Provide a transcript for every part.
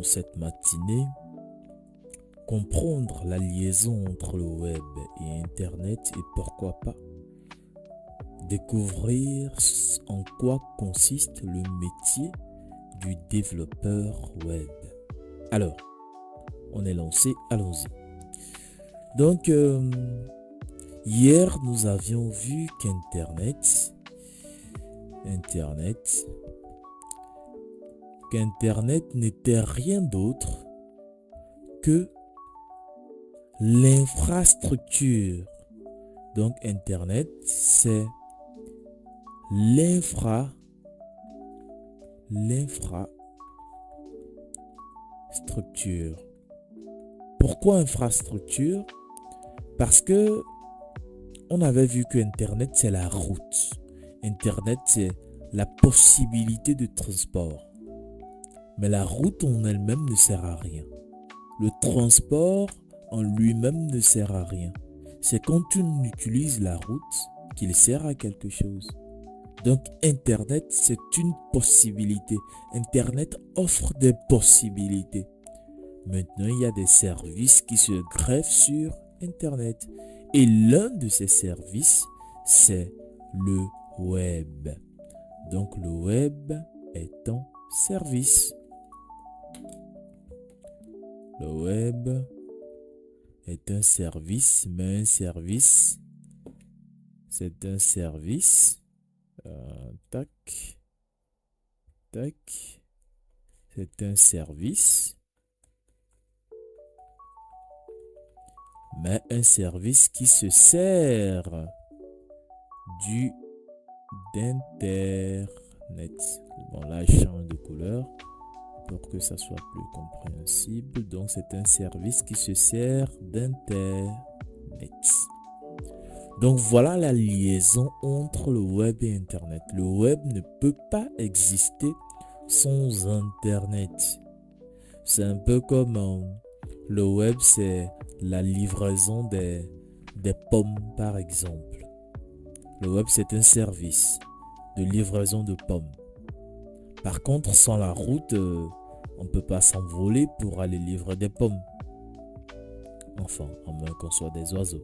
dans cette matinée comprendre la liaison entre le web et Internet et pourquoi pas découvrir en quoi consiste le métier du développeur web. Alors, on est lancé, allons-y. Donc, hier, nous avions vu qu'Internet n'était rien d'autre que l'infrastructure. Donc, Internet, c'est l'infrastructure. Pourquoi infrastructure? Parce que on avait vu que Internet, c'est la route. Internet, c'est la possibilité de transport. Mais la route en elle-même ne sert à rien. Le transport en lui-même ne sert à rien. C'est quand on utilise la route qu'il sert à quelque chose. Donc Internet, c'est une possibilité. Internet offre des possibilités. Maintenant, il y a des services qui se greffent sur Internet. Et l'un de ces services, c'est le web. Donc le web est un service. Le web est un service, mais un service, c'est un service. Tac, c'est un service, mais un service qui se sert d'Internet. Bon, là, je change de couleur pour que ça soit plus compréhensible. Donc, c'est un service qui se sert d'Internet. Donc, voilà la liaison entre le web et Internet. Le web ne peut pas exister sans Internet. C'est un peu comme le web, c'est la livraison des pommes, par exemple. Le web, c'est un service de livraison de pommes. Par contre, sans la route, on ne peut pas s'envoler pour aller livrer des pommes. Enfin, à moins qu'on soit des oiseaux.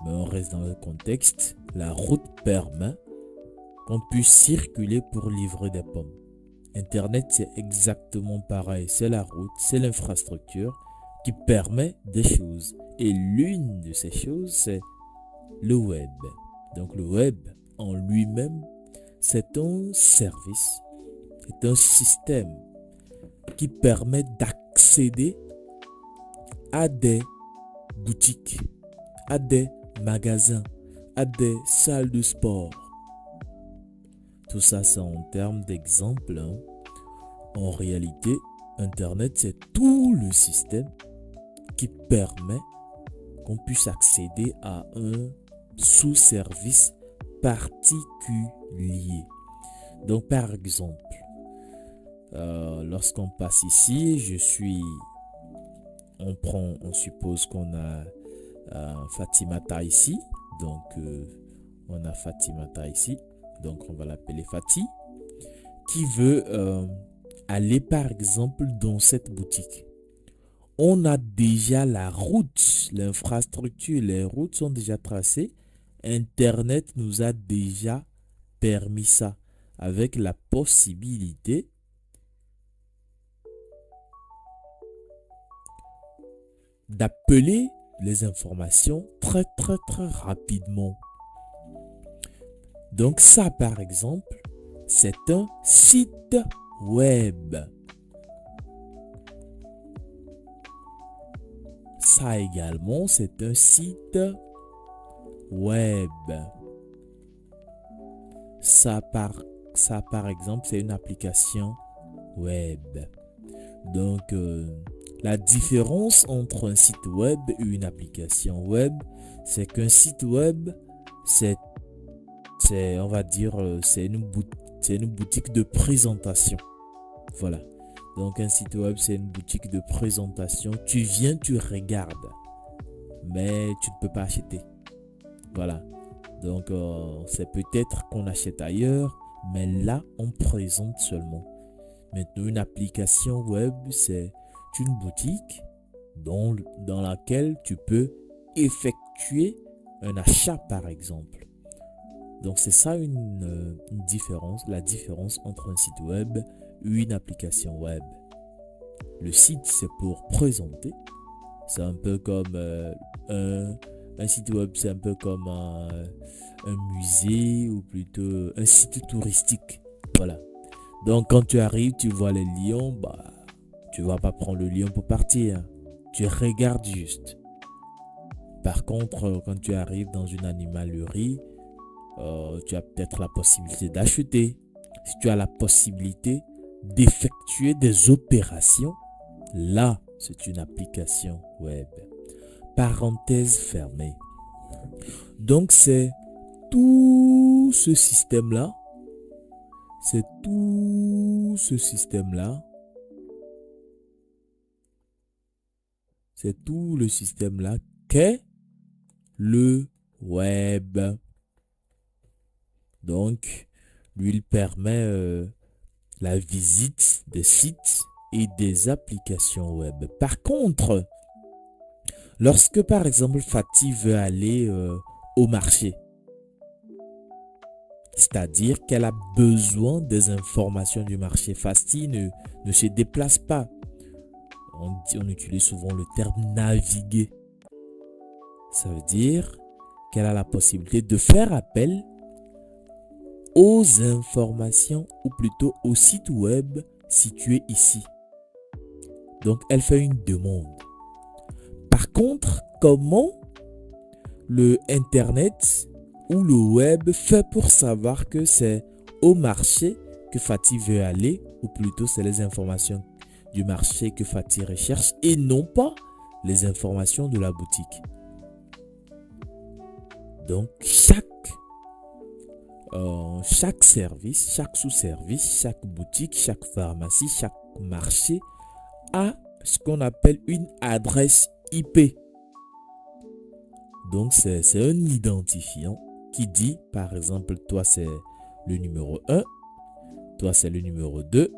Mais on reste dans le contexte. La route permet qu'on puisse circuler pour livrer des pommes. Internet, c'est exactement pareil. C'est la route, c'est l'infrastructure qui permet des choses. Et l'une de ces choses, c'est le web. Donc le web, en lui-même, c'est un service, c'est un système qui permet d'accéder à des boutiques, à des magasins, à des salles de sport. Tout ça, c'est en termes d'exemple. En réalité, Internet, c'est tout le système qui permet qu'on puisse accéder à un sous-service particulier. Donc, par exemple, lorsqu'on passe ici, on suppose qu'on a Fatimata ici. Donc, on a Fatimata ici. Donc, on va l'appeler Fatih. Qui veut aller, par exemple, dans cette boutique. On a déjà la route, l'infrastructure, les routes sont déjà tracées. Internet nous a déjà permis ça avec la possibilité d'appeler les informations très rapidement. Donc ça, par exemple, c'est un site web. Ça également, c'est un site web. Ça, par exemple, c'est une application web. Donc, la différence entre un site web et une application web, c'est qu'un site web, on va dire, c'est une boutique de présentation. Voilà. Donc, un site web, c'est une boutique de présentation. Tu viens, tu regardes, mais tu ne peux pas acheter. Voilà. Donc, c'est peut-être qu'on achète ailleurs, mais là, on présente seulement. Maintenant, une application web, c'est une boutique dans laquelle tu peux effectuer un achat, par exemple. Donc, c'est ça une différence, la différence entre un site web et une application web. Le site, c'est pour présenter. C'est un peu comme un site web, c'est un peu comme un musée ou plutôt un site touristique. Voilà. Donc quand tu arrives, tu vois les lions, bah, tu vas pas prendre le lion pour partir. Tu regardes juste. Par contre, quand tu arrives dans une animalerie, tu as peut-être la possibilité d'acheter. Si tu as la possibilité d'effectuer des opérations, là, c'est une application web. Parenthèse fermée. Donc c'est tout ce système-là, c'est tout ce système-là, c'est tout le système-là qu'est le web. Donc, lui, il permet la visite des sites et des applications web. Par contre, lorsque par exemple Fatih veut aller au marché, c'est-à-dire qu'elle a besoin des informations du marché, Fatih ne se déplace pas. On utilise souvent le terme naviguer. Ça veut dire qu'elle a la possibilité de faire appel aux informations ou plutôt au site web situé ici. Donc elle fait une demande. Par contre, comment le internet ou le web fait pour savoir que c'est au marché que Fatih veut aller, ou plutôt c'est les informations du marché que Fatih recherche et non pas les informations de la boutique. Donc chaque service, chaque sous-service, chaque boutique, chaque pharmacie, chaque marché a ce qu'on appelle une adresse IP. Donc c'est un identifiant qui dit, par exemple, toi c'est le numéro 1, toi c'est le numéro 2,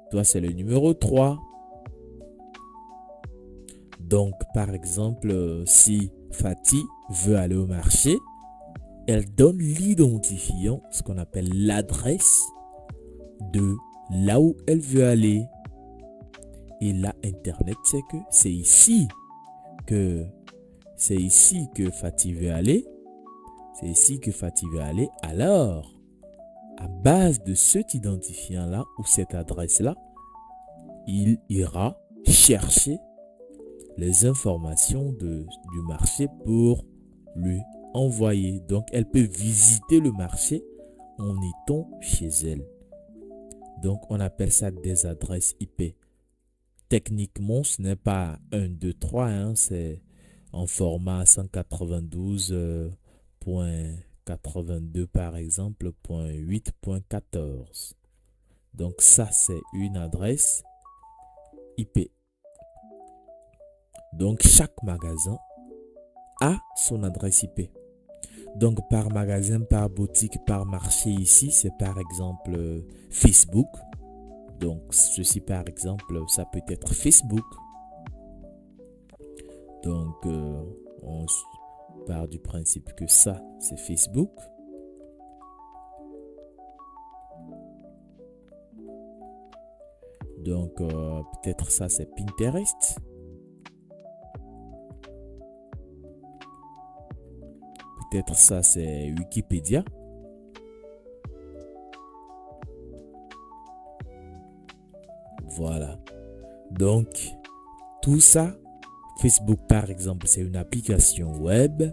toi c'est le numéro 3. Donc par exemple, si Fatih veut aller au marché, elle donne l'identifiant, ce qu'on appelle l'adresse de là où elle veut aller. Et là, Internet, c'est que c'est ici que Fatih veut aller. C'est ici que Fatih veut aller. Alors, à base de cet identifiant-là ou cette adresse-là, il ira chercher les informations du marché pour lui envoyer. Donc, elle peut visiter le marché en étant chez elle. Donc, on appelle ça des adresses IP. Techniquement, ce n'est pas 1, 2, 3, hein, c'est en format 192.82 par exemple, .8.14. Donc ça, c'est une adresse IP. Donc chaque magasin a son adresse IP. Donc par magasin, par boutique, par marché ici, c'est par exemple Facebook. Donc ceci par exemple, ça peut être Facebook. Donc on part du principe que ça, c'est Facebook. Donc peut-être ça, c'est Pinterest. Peut-être ça, c'est Wikipédia. Voilà. Donc, tout ça, Facebook par exemple, c'est une application web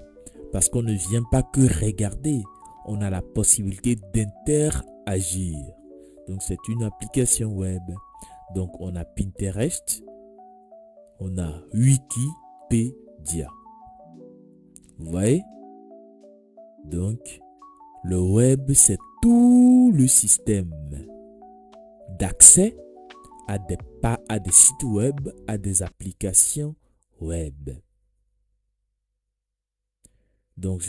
parce qu'on ne vient pas que regarder. On a la possibilité d'interagir. Donc, c'est une application web. Donc, on a Pinterest. On a Wikipédia. Vous voyez? Donc, le web, c'est tout le système d'accès à des sites web, à des applications web. Donc,